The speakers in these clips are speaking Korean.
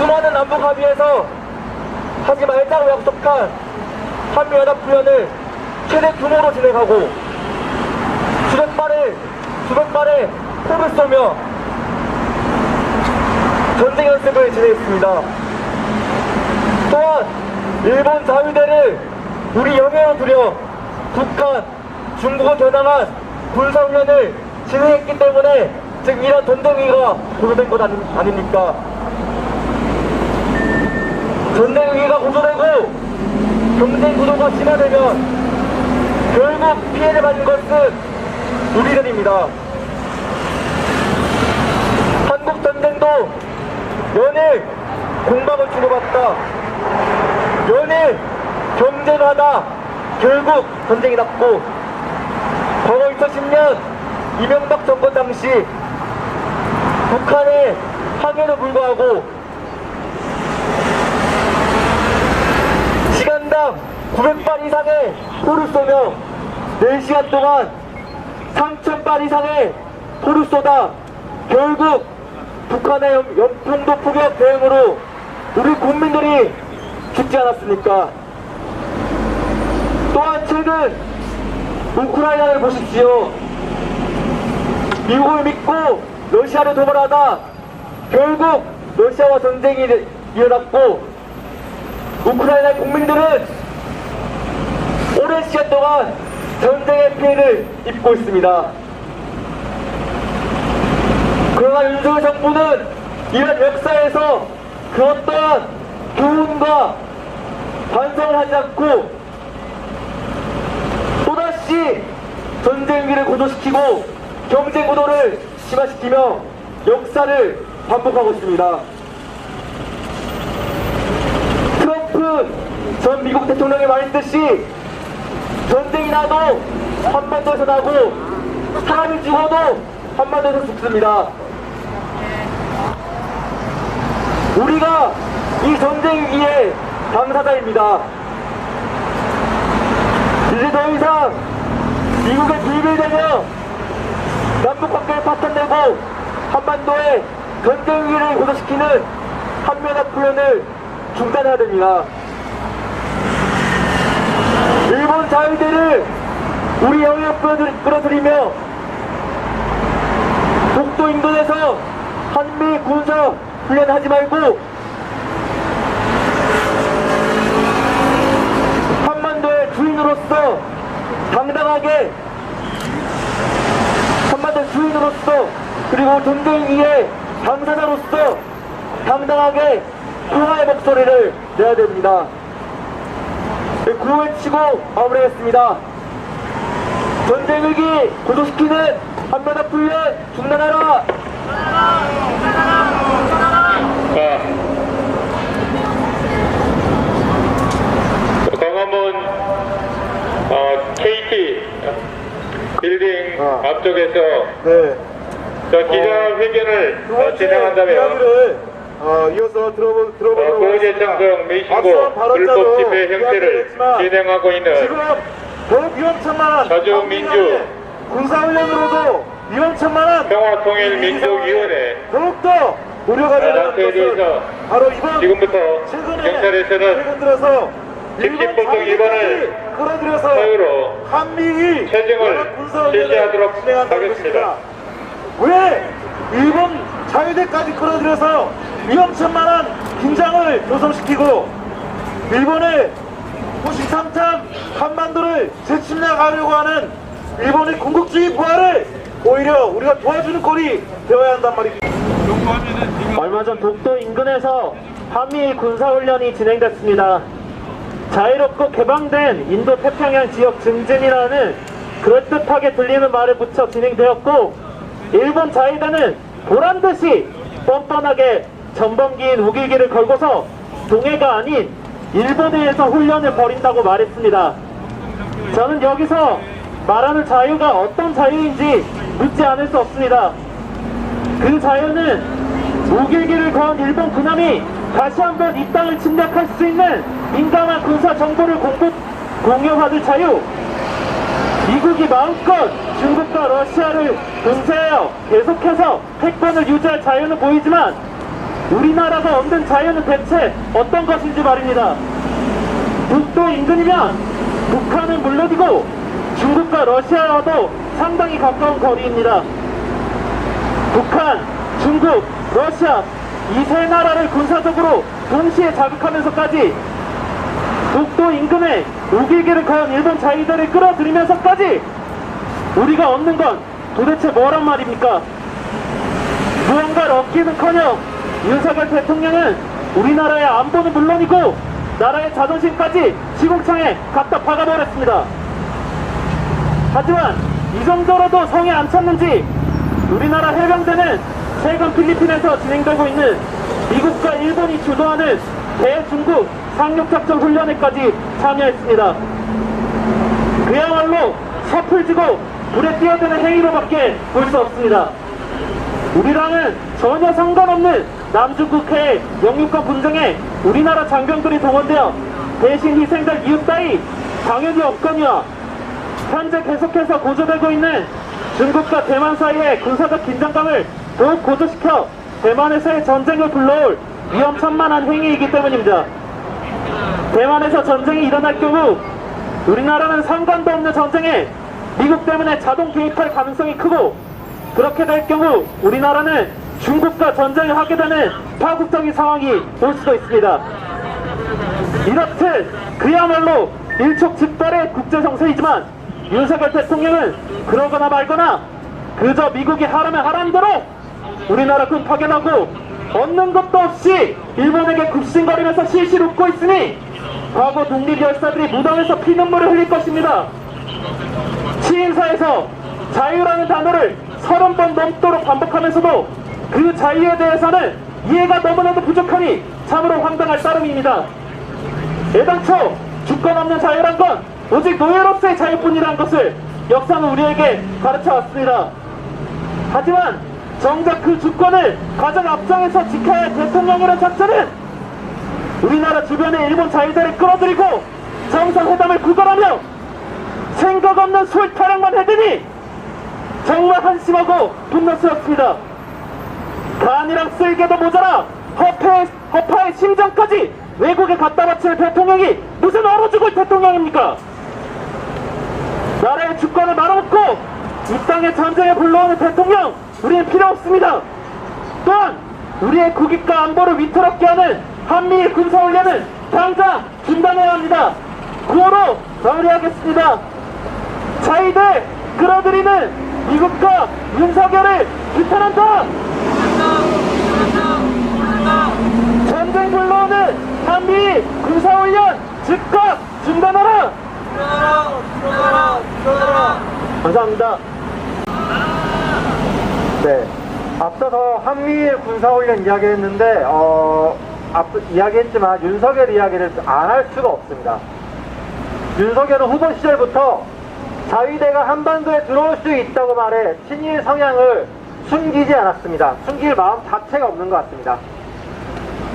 수많은 남북 합의에서 하지 말자고 약속한 한미연합훈련을 최대 규모로 진행하고 수백 발의 포를 쏘며 전쟁 연습을 진행했습니다. 또한 일본 자위대를 우리 영해로 두려 북한, 중국을 겨냥한 군사훈련을 진행했기 때문에 지금 이런 전쟁위기가 고조된 것 아닙니까? 전쟁위기가 고조되고 경쟁 구도가 심화되면 결국 피해를 받는 것은 우리들입니다. 한국 전쟁도 연일 공방을 주고받다, 연일 경쟁을 하다 결국 전쟁이 났고, 과거 2010년 이명박 정권 당시 북한의 항해도 불구하고 시간당 900발 이상의 포를 쏘며 4시간 동안 3000발 이상의 포를 쏘다 결국 북한의 연평도 포격 대응으로 우리 국민들이 죽지 않았습니까? 또한 최근 우크라이나를 보십시오. 미국을 믿고 러시아를 도발하다 결국 러시아와 전쟁이 일어났고, 우크라이나 국민들은 오랜 시간 동안 전쟁의 피해를 입고 있습니다. 그러나 윤석열 정부는 이런 역사에서 그 어떠한 교훈과 반성을 하지 않고 또다시 전쟁 위기를 고조시키고 경쟁 구도를 심화시키며 역사를 반복하고 있습니다. 트럼프 전 미국 대통령이 말했듯이 전쟁이 나도 한반도에서 나고 사람이 죽어도 한반도에서 죽습니다. 우리가 이 전쟁 위기의 당사자입니다. 이제 더 이상 미국에 빌빌대며 남북관계를 파탄내고 한반도에 전쟁 위기를 고조시키는 한미연합훈련을 중단해야 됩니다. 일본 자위대를 우리 영해에 끌어들이며 독도 인근에서 한미 군사 훈련하지 말고 한반도의 주인으로서 당당하게, 한반도의 주인으로서 그리고 전쟁 위기의 당사자로서 당당하게 평화의 목소리를 내야 됩니다. 구호외치고 마무리하겠습니다. 전쟁 위기 고조시키는 한미연합훈련 중단하라! 광화문 KT 빌딩 앞쪽에서 기자회견을 진행한다면 이어서 들어보도록 고재창성 미신고 불법 집회 형태를 진행하고 있는 지금 더욱 위험천만한 자주민주 군사훈련으로도 위험천만한 평화통일민족위원회 더욱더 우려가 되는 단체에 대해서 바로 이번 지금부터 최근 경찰에서는 들어서 직시법정 위반을 끌어들여서 사유로 한미일 체증을 실시하도록 하겠습니다. 왜 일본 자위대까지 끌어들여서 위험천만한 긴장을 조성시키고 일본의 호시탐탐 한반도를 재침략하려고 하는 일본의 군국주의 부활을 오히려 우리가 도와주는 꼴이 되어야 한단 말입니다. 얼마 전 독도 인근에서 한미 군사훈련이 진행됐습니다. 자유롭고 개방된 인도 태평양 지역 증진이라는 그럴듯하게 들리는 말에 붙여 진행되었고, 일본 자위대는 보란듯이 뻔뻔하게 전범기인 우길기를 걸고서 동해가 아닌 일본해에서 훈련을 벌인다고 말했습니다. 저는 여기서 말하는 자유가 어떤 자유인지 묻지 않을 수 없습니다. 그 자유는 우길기를 건 일본 군함이 다시 한번 이 땅을 침략할 수 있는 민감한 군사 정보를 공유받을 자유, 미국이 마음껏 중국과 러시아를 봉쇄하여 계속해서 패권을 유지할 자유는 보이지만 우리나라가 얻는 자유는 대체 어떤 것인지 말입니다. 북도 인근이면 북한은 물론이고 중국과 러시아와도 상당히 가까운 거리입니다. 북한, 중국, 러시아 이 세 나라를 군사적으로 동시에 자극하면서까지 북도 인근에 우길기를 거은 일본 자위대를 끌어들이면서까지 우리가 얻는 건 도대체 뭐란 말입니까? 무언가를 얻기는커녕 윤석열 대통령은 우리나라의 안보는 물론이고 나라의 자존심까지 지공창에 갖다 박아버렸습니다. 하지만 이 정도로도 성에 안 찼는지 우리나라 해병대는 최근 필리핀에서 진행되고 있는 미국과 일본이 주도하는 대중국 상륙작전 훈련에까지 참여했습니다. 그야말로 섭을 지고 불에 뛰어드는 행위로밖에 볼 수 없습니다. 우리랑은 전혀 상관없는 남중국해의 영유권 분쟁에 우리나라 장병들이 동원되어 대신 희생될 이유 따위 당연히 없거니와 현재 계속해서 고조되고 있는 중국과 대만 사이의 군사적 긴장감을 더욱 고조시켜 대만에서의 전쟁을 불러올 위험천만한 행위이기 때문입니다. 대만에서 전쟁이 일어날 경우 우리나라는 상관도 없는 전쟁에 미국 때문에 자동 개입할 가능성이 크고 그렇게 될 경우 우리나라는 중국과 전쟁을 하게 되는 파국적인 상황이 올 수도 있습니다. 이렇듯 그야말로 일촉즉발의 국제정세이지만 윤석열 대통령은 그러거나 말거나 그저 미국이 하라면 하라는 대로 우리나라 군 파견하고 얻는 것도 없이 일본에게 굽신거리면서 실실 웃고 있으니 과거 독립열사들이 무덤에서 피눈물을 흘릴 것입니다. 취임사에서 자유라는 단어를 30번 넘도록 반복하면서도 그 자유에 대해서는 이해가 너무나도 부족하니 참으로 황당할 따름입니다. 애당초 주권 없는 자유란 건 오직 노예로서의 자유뿐이라는 것을 역사는 우리에게 가르쳐 왔습니다. 하지만 정작 그 주권을 가장 앞장에서 지켜야 할 대통령이라는 작전은 우리나라 주변에 일본 자위대를 끌어들이고 정상회담을 구걸하며 생각 없는 수익 타령만 해대니 정말 한심하고 분노스럽습니다. 간이랑 쓸개도 모자라 허파의 심정까지 외국에 갖다 바치는 대통령이 무슨 얼어 죽을 대통령입니까? 나라의 주권을 말아먹고 이 땅의 전쟁에 불러오는 대통령 우리는 필요 없습니다. 또한 우리의 국익과 안보를 위태롭게 하는 한미일 군사훈련은 당장 중단해야 합니다. 구호로 마무리하겠습니다. 자위대 끌어들이는 미국과 윤석열을 규탄한다. 전쟁 불러오는 한미일 군사훈련 즉각 중단하라. 감사합니다. 네, 앞서서 한미일 군사훈련 이야기했는데 이야기했지만 윤석열 이야기를 안 할 수가 없습니다. 윤석열은 후보 시절부터 자위대가 한반도에 들어올 수 있다고 말해 친일 성향을 숨기지 않았습니다. 숨길 마음 자체가 없는 것 같습니다.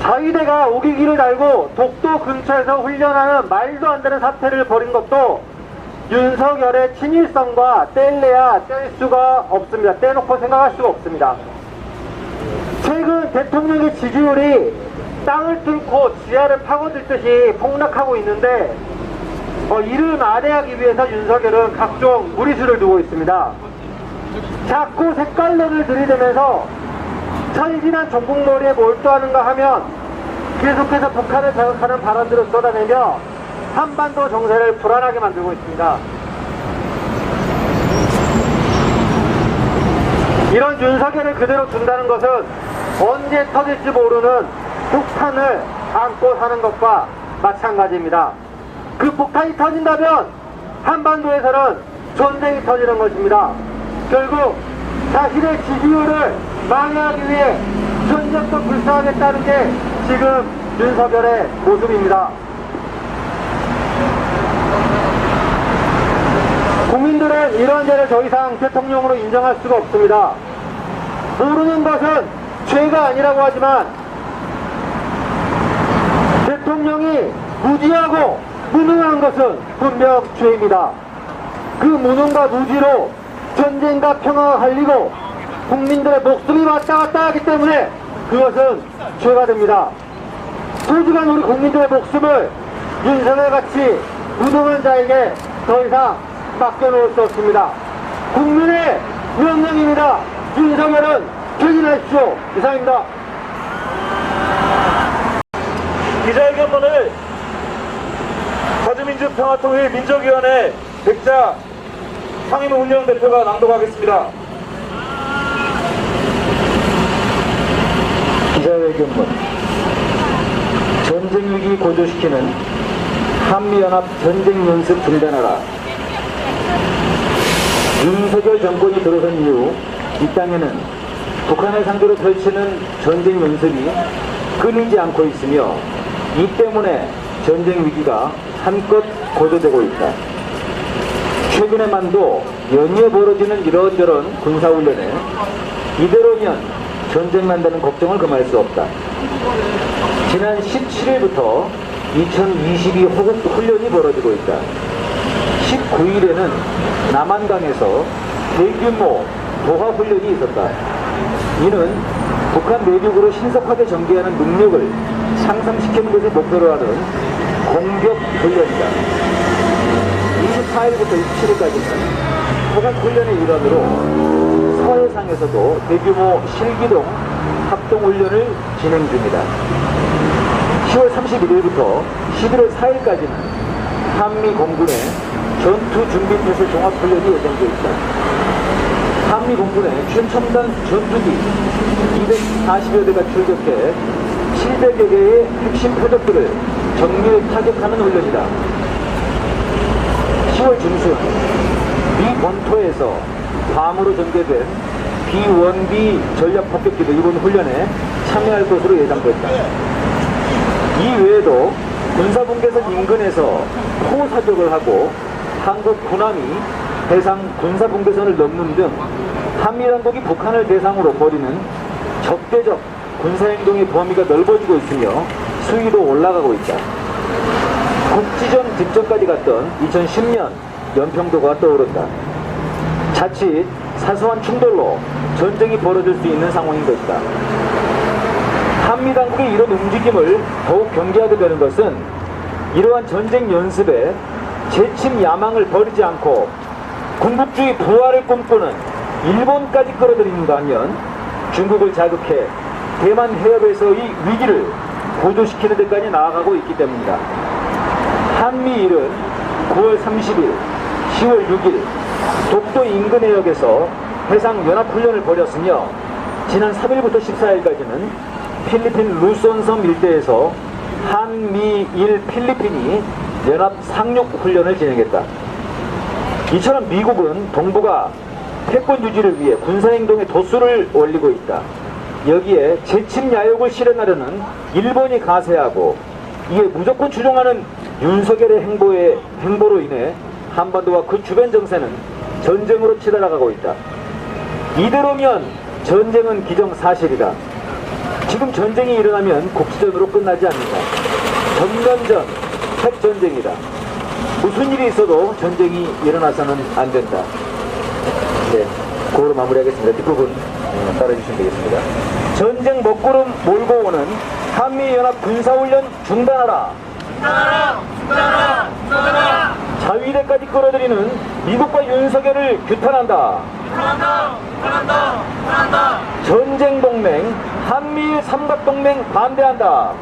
자위대가 오기기를 달고 독도 근처에서 훈련하는 말도 안 되는 사태를 벌인 것도 윤석열의 친일성과 뗄래야 뗄 수가 없습니다. 떼놓고 생각할 수가 없습니다. 최근 대통령의 지지율이 땅을 뚫고 지하를 파고들듯이 폭락하고 있는데 이를 만회하기 위해서 윤석열은 각종 무리수를 두고 있습니다. 자꾸 색깔론을 들이대면서 천진한 전국놀이에 몰두하는가 하면 계속해서 북한을 자극하는 발언들을 쏟아내며 한반도 정세를 불안하게 만들고 있습니다. 이런 윤석열을 그대로 둔다는 것은 언제 터질지 모르는 폭탄을 안고 사는 것과 마찬가지입니다. 그 폭탄이 터진다면 한반도에서는 전쟁이 터지는 것입니다. 결국 자신의 지지율을 망해하기 위해 전쟁도 불사하겠다는 게 지금 윤석열의 모습입니다. 국민들은 이런 죄를 더 이상 대통령으로 인정할 수가 없습니다. 모르는 것은 죄가 아니라고 하지만 대통령이 무지하고 무능한 것은 분명 죄입니다. 그 무능과 무지로 전쟁과 평화가 갈리고 국민들의 목숨이 왔다 갔다 하기 때문에 그것은 죄가 됩니다. 소중한 우리 국민들의 목숨을 윤석열같이 무능한 자에게 더 이상 맡겨놓을 수 없습니다. 국민의 명령입니다. 윤석열은 퇴진하십시오. 이상입니다. 기자회견문을 자주민주평화통일 민족위원회 백자 상임위 운영대표가 낭독하겠습니다. 기자회견문. 전쟁 위기 고조시키는 한미연합 전쟁연습 중단하라. 윤석열 정권이 들어선 이후 이 땅에는 북한을 상대로 펼치는 전쟁 연습이 끊이지 않고 있으며 이 때문에 전쟁 위기가 한껏 고조되고 있다. 최근에만도 연이어 벌어지는 이런저런 군사훈련에 이대로면 전쟁 난다는 걱정을 금할 수 없다. 지난 17일부터 2022 호국 훈련이 벌어지고 있다. 19일에는 남한강에서 대규모 도하 훈련이 있었다. 이는 북한 내륙으로 신속하게 전개하는 능력을 상승시키는 것을 목표로 하는 공격 훈련이다. 24일부터 27일까지는 호국 훈련의 일환으로 서해상에서도 대규모 실기동 합동훈련을 진행 중이다. 10월 31일부터 11월 4일까지는 한미 공군의 전투준비태세 종합훈련이 예정되어 있다. 한미 공군의 최첨단 전투기 240여 대가 출격해 700여 개의 핵심 표적들을 정밀 타격하는 훈련이다. 10월 중순 미 본토에서 밤으로 전개된 B-1B 전략 폭격기도 이번 훈련에 참여할 것으로 예상됐다. 이 외에도 군사분계선 인근에서 포사격을 하고 한국 군함이 해상 군사분계선을 넘는 등 한미당국이 북한을 대상으로 벌이는 적대적 군사행동의 범위가 넓어지고 있으며 수위도 올라가고 있다. 국지전 직전까지 갔던 2010년 연평도가 떠오른다. 자칫 사소한 충돌로 전쟁이 벌어질 수 있는 상황인 것이다. 한미당국의 이런 움직임을 더욱 경계하게 되는 것은 이러한 전쟁 연습에 재침 야망을 버리지 않고 군국주의 부활을 꿈꾸는 일본까지 끌어들이는가 하면 중국을 자극해 대만 해협에서의 위기를 고조시키는 데까지 나아가고 있기 때문이다. 한미일은 9월 30일, 10월 6일 독도 인근 해역에서 해상연합훈련을 벌였으며 지난 3일부터 14일까지는 필리핀 루손섬 일대에서 한미일 필리핀이 연합 상륙훈련을 진행했다. 이처럼 미국은 동북아 패권 유지를 위해 군사행동에 도수를 올리고 있다. 여기에 재침 야욕을 실현하려는 일본이 가세하고 이에 무조건 추종하는 윤석열의 행보로 인해 한반도와 그 주변 정세는 전쟁으로 치달아가고 있다. 이대로면 전쟁은 기정사실이다. 지금 전쟁이 일어나면 국지전으로 끝나지 않는다. 전면전, 핵전쟁이다. 무슨 일이 있어도 전쟁이 일어나서는 안 된다. 네, 그거로 마무리하겠습니다. 뒷부분 따라주시면 되겠습니다. 전쟁 먹구름 몰고 오는 한미연합 군사훈련 중단하라. 자위대까지 끌어들이는 미국과 윤석열을 규탄한다. 전쟁 동맹 한미일 삼각동맹 반대한다.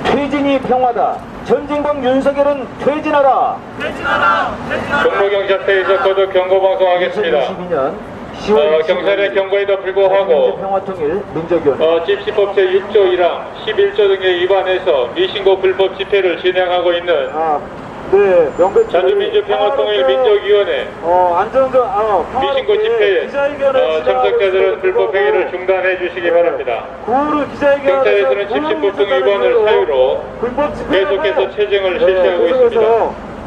퇴진이 평화다. 전쟁범 윤석열은 퇴진하라. 종로경찰서에서 거듭 경고방송하겠습니다. 2022년 10월 경찰의 경고에도 불구하고 평화통일 민족위원회 집시법 제6조 1항 11조 등에 위반해서 미신고 불법 집회를 진행하고 있는 네, 자주민주평화통일 민족위원회 미신고 집회에 참석자들은 불법 행위를 중단해 주시기 바랍니다. 경찰에서는 집시법 등 위반을 사유로 계속해서 체증을 실시하고 있습니다.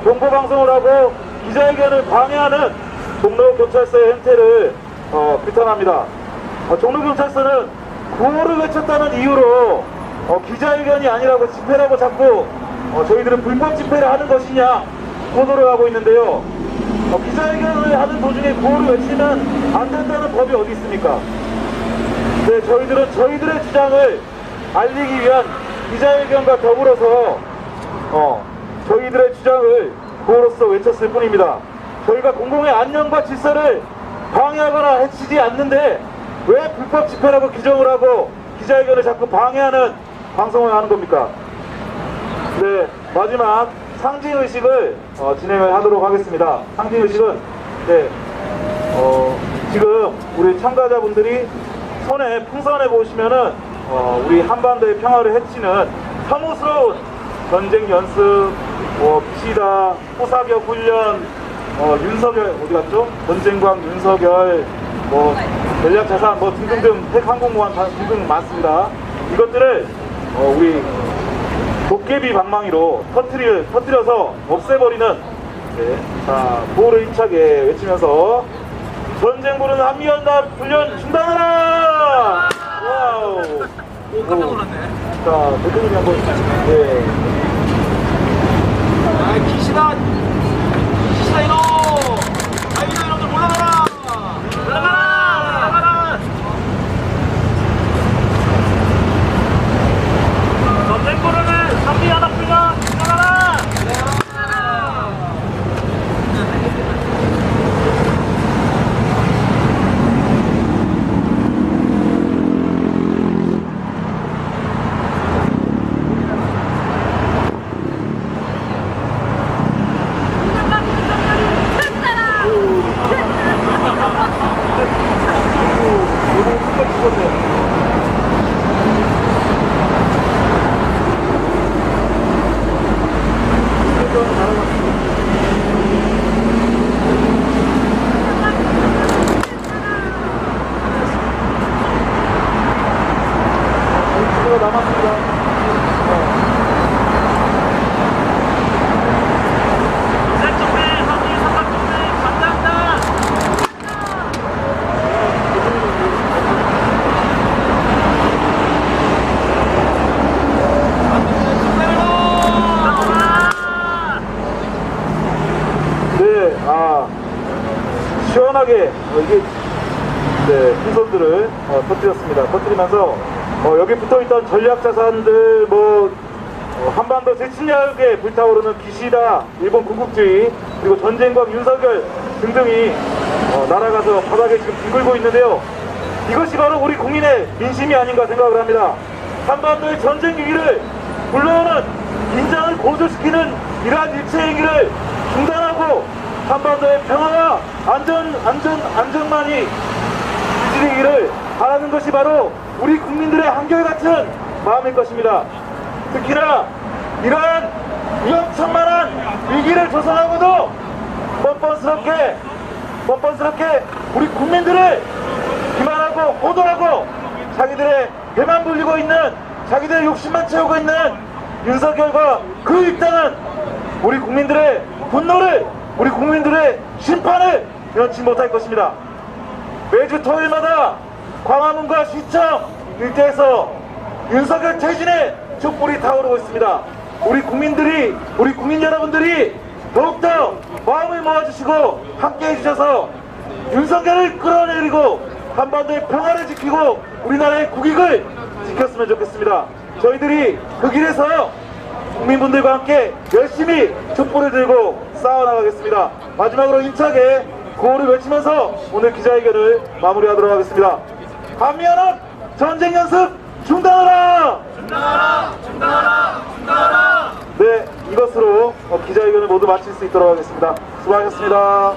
경고방송을 하고 기자회견을 방해하는 종로경찰서의 행태를 비판합니다. 종로경찰서는 구호를 외쳤다는 이유로 기자회견이 아니라고 집회라고 자꾸 저희들은 불법 집회를 하는 것이냐 보도를 하고 있는데요. 기자회견을 하는 도중에 구호를 외치면 안 된다는 법이 어디 있습니까? 네, 저희들은 저희들의 주장을 알리기 위한 기자회견과 더불어서 저희들의 주장을 구호로서 외쳤을 뿐입니다. 저희가 공공의 안녕과 질서를 방해하거나 해치지 않는데 왜 불법 집회라고 규정을 하고 기자회견을 자꾸 방해하는 방송을 하는 겁니까? 네, 마지막 상징의식을 진행을 하도록 하겠습니다. 상징의식은 네, 지금 우리 참가자분들이 손에 풍선에 보시면은 우리 한반도의 평화를 해치는 혐오스러운 전쟁 연습, 기시다, 호사격 훈련, 윤석열 어디 갔죠? 전쟁광 윤석열, 전략 자산 등등등 핵항공모함 등등 많습니다. 이것들을 우리 도깨비 방망이로 터뜨려서 없애버리는 네, 자 구호를 힘차게 외치면서 전쟁 부르는 한미연합 훈련 중단하라! 와우! 깜짝 놀랐네. 자, 대표님이 한번 네. 기시다 이거! 아이고 여러분들 올라가라! 올라가라! 전쟁 부르는 한미연합 훈련 올라가라! 시원하게 이게 네, 풍선들을 터뜨렸습니다. 터뜨리면서 여기 붙어있던 전략자산들 한반도 제7야국에 불타오르는 기시다, 일본 군국주의, 그리고 전쟁광 윤석열 등등이 날아가서 바닥에 지금 뒹굴고 있는데요. 이것이 바로 우리 국민의 민심이 아닌가 생각을 합니다. 한반도의 전쟁 위기를 불러오는 긴장을 고조시키는 이러한 일체 행위를 중단하고 한반도의 평화와 안전만이 유지되기를 바라는 것이 바로 우리 국민들의 한결같은 마음일 것입니다. 특히나 이러한 위험천만한 위기를 조성하고도 뻔뻔스럽게 우리 국민들을 기만하고 호도하고 자기들의 배만 불리고 있는, 자기들의 욕심만 채우고 있는 윤석열과 그 일당은 우리 국민들의 분노를, 우리 국민들의 심판을 면치 못할 것입니다. 매주 토요일마다 광화문과 시청 일대에서 윤석열 퇴진의 촛불이 타오르고 있습니다. 우리 국민 여러분들이 더욱더 마음을 모아주시고 함께 해주셔서 윤석열을 끌어내리고 한반도의 평화를 지키고 우리나라의 국익을 지켰으면 좋겠습니다. 저희들이 그 길에서 국민분들과 함께 열심히 촛불을 들고 싸워나가겠습니다. 마지막으로 힘차게 구호를 외치면서 오늘 기자회견을 마무리하도록 하겠습니다. 한미연합 전쟁연습 중단하라! 네, 이것으로 기자회견을 모두 마칠 수 있도록 하겠습니다. 수고하셨습니다.